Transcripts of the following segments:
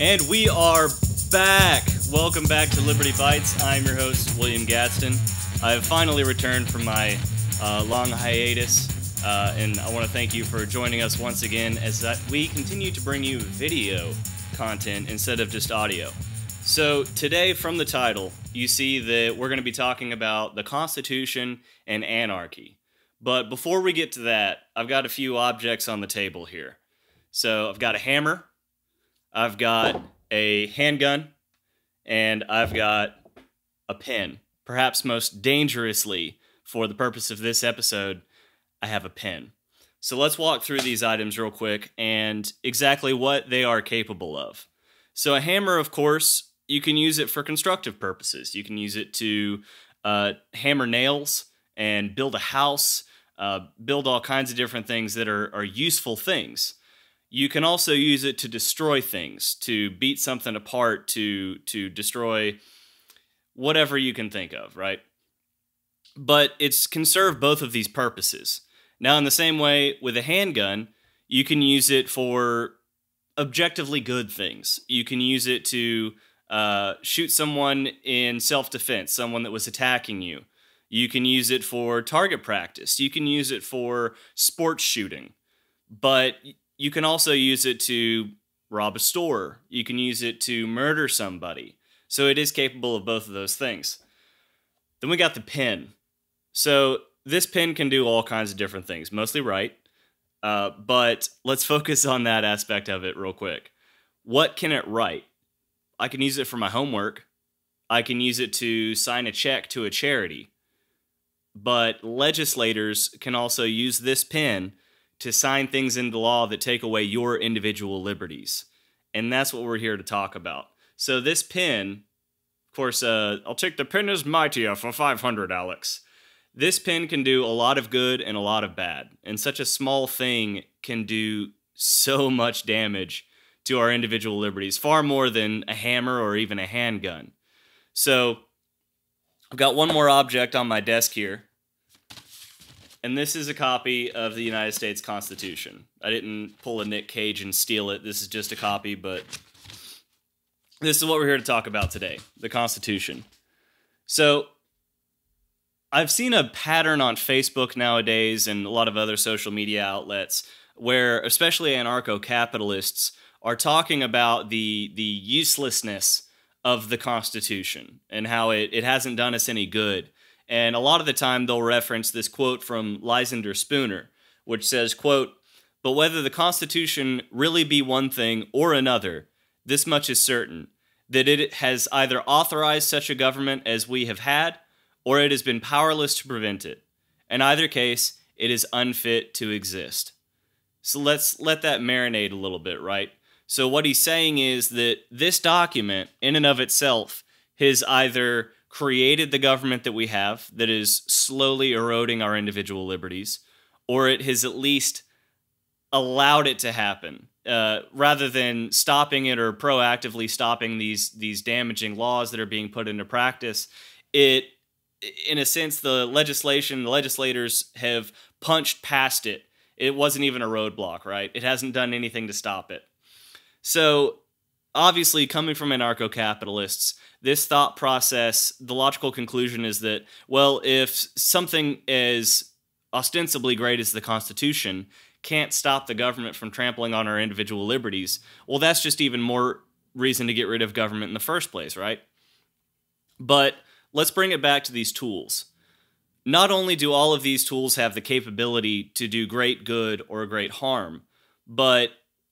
And we are back. Welcome back to Liberty Bytes. I'm your host, William Gadsden. I have finally returned from my long hiatus, and I want to thank you for joining us once again as we continue to bring you video content instead of just audio. So today, from the title, you see that we're going to be talking about the Constitution and anarchy. But before we get to that, I've got a few objects on the table here. So I've got a hammer, I've got a handgun, and I've got a pen. Perhaps most dangerously, for the purpose of this episode, I have a pen. So let's walk through these items real quick and exactly what they are capable of. So a hammer, of course, you can use it for constructive purposes. You can use it to hammer nails and build a house, build all kinds of different things that are useful things. You can also use it to destroy things, to beat something apart, to destroy whatever you can think of, right? But it can serve both of these purposes. Now, in the same way, with a handgun, you can use it for objectively good things. You can use it to shoot someone in self-defense, someone that was attacking you. You can use it for target practice. You can use it for sports shooting. But you can also use it to rob a store. You can use it to murder somebody. So it is capable of both of those things. Then we got the pen. So this pen can do all kinds of different things, mostly write. But let's focus on that aspect of it real quick. What can it write? I can use it for my homework. I can use it to sign a check to a charity. But legislators can also use this pen to sign things into law that take away your individual liberties. And that's what we're here to talk about. So this pen, of course, I'll take the pen as mightier for 500, Alex. This pen can do a lot of good and a lot of bad. And such a small thing can do so much damage to our individual liberties, far more than a hammer or even a handgun. So I've got one more object on my desk here. And this is a copy of the United States Constitution. I didn't pull a Nick Cage and steal it. This is just a copy, but this is what we're here to talk about today, the Constitution. So I've seen a pattern on Facebook nowadays and a lot of other social media outlets where especially anarcho-capitalists are talking about the uselessness of the Constitution and how it hasn't done us any good. And a lot of the time they'll reference this quote from Lysander Spooner, which says, quote, "But whether the Constitution really be one thing or another, this much is certain, that it has either authorized such a government as we have had, or it has been powerless to prevent it. In either case, it is unfit to exist." So let's let that marinate a little bit, right? So what he's saying is that this document, in and of itself, has either created the government that we have that is slowly eroding our individual liberties, or it has at least allowed it to happen. Rather than stopping it or proactively stopping these damaging laws that are being put into practice, it, in a sense, the legislators have punched past it. It wasn't even a roadblock, right? It hasn't done anything to stop it. So, obviously, coming from anarcho-capitalists, this thought process, the logical conclusion is that, well, if something as ostensibly great as the Constitution can't stop the government from trampling on our individual liberties, well, that's just even more reason to get rid of government in the first place, right? But let's bring it back to these tools. Not only do all of these tools have the capability to do great good or great harm, but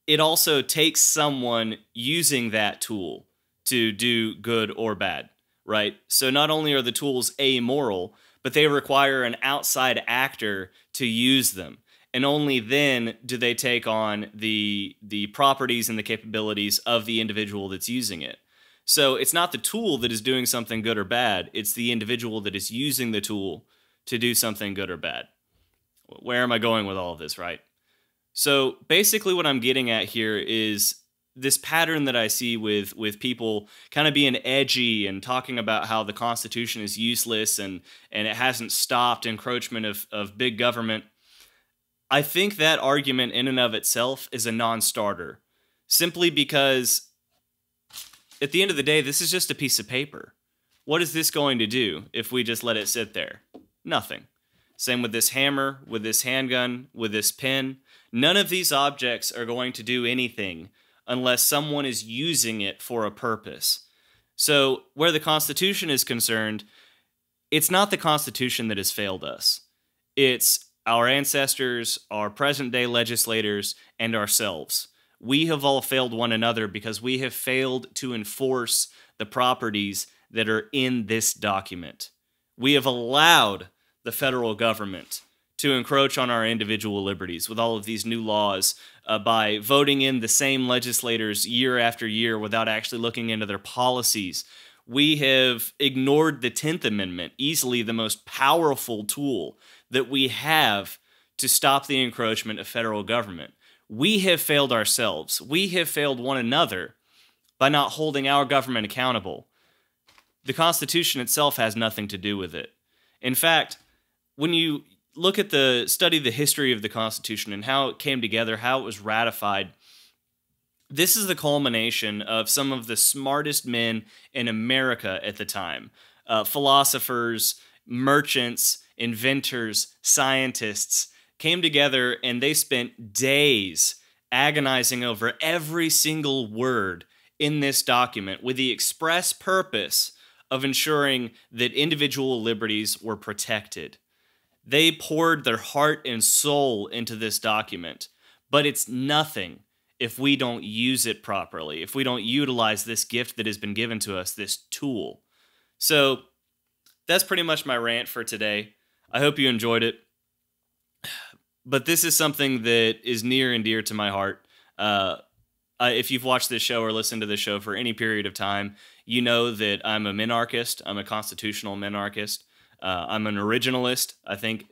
it also takes someone using that tool to do good or bad, right? So not only are the tools amoral, but they require an outside actor to use them. And only then do they take on the properties and the capabilities of the individual that's using it. So it's not the tool that is doing something good or bad, it's the individual that is using the tool to do something good or bad. Where am I going with all of this, right? So basically what I'm getting at here is this pattern that I see with people kind of being edgy and talking about how the Constitution is useless and it hasn't stopped encroachment of big government. I think that argument in and of itself is a non-starter, simply because at the end of the day, this is just a piece of paper. What is this going to do if we just let it sit there? Nothing. Same with this hammer, with this handgun, with this pen. None of these objects are going to do anything unless someone is using it for a purpose. So, where the Constitution is concerned, it's not the Constitution that has failed us. It's our ancestors, our present-day legislators, and ourselves. We have all failed one another because we have failed to enforce the properties that are in this document. We have allowed the federal government to encroach on our individual liberties with all of these new laws by voting in the same legislators year after year without actually looking into their policies. We have ignored the 10th Amendment, easily the most powerful tool that we have to stop the encroachment of federal government. We have failed ourselves. We have failed one another by not holding our government accountable. The Constitution itself has nothing to do with it. In fact, when you study the history of the Constitution and how it came together, how it was ratified, this is the culmination of some of the smartest men in America at the time. Philosophers, merchants, inventors, scientists came together and they spent days agonizing over every single word in this document with the express purpose of ensuring that individual liberties were protected. They poured their heart and soul into this document, but it's nothing if we don't use it properly, if we don't utilize this gift that has been given to us, this tool. So that's pretty much my rant for today. I hope you enjoyed it. But this is something that is near and dear to my heart. If you've watched this show or listened to this show for any period of time, you know that I'm a minarchist. I'm a constitutional minarchist. I'm an originalist. I think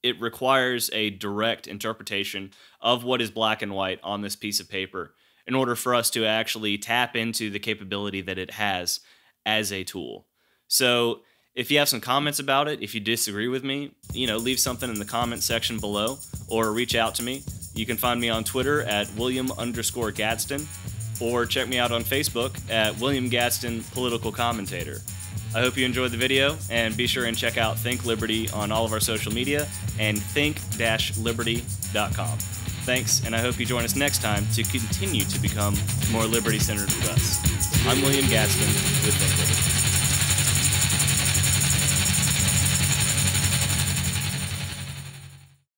it requires a direct interpretation of what is black and white on this piece of paper in order for us to actually tap into the capability that it has as a tool. So if you have some comments about it, if you disagree with me, leave something in the comment section below or reach out to me. You can find me on Twitter at William_Gadsden or check me out on Facebook at William Gadsden Political Commentator. I hope you enjoyed the video, and be sure and check out Think Liberty on all of our social media and think-liberty.com. Thanks, and I hope you join us next time to continue to become more liberty-centered with us. I'm William Gadsden with Think Liberty.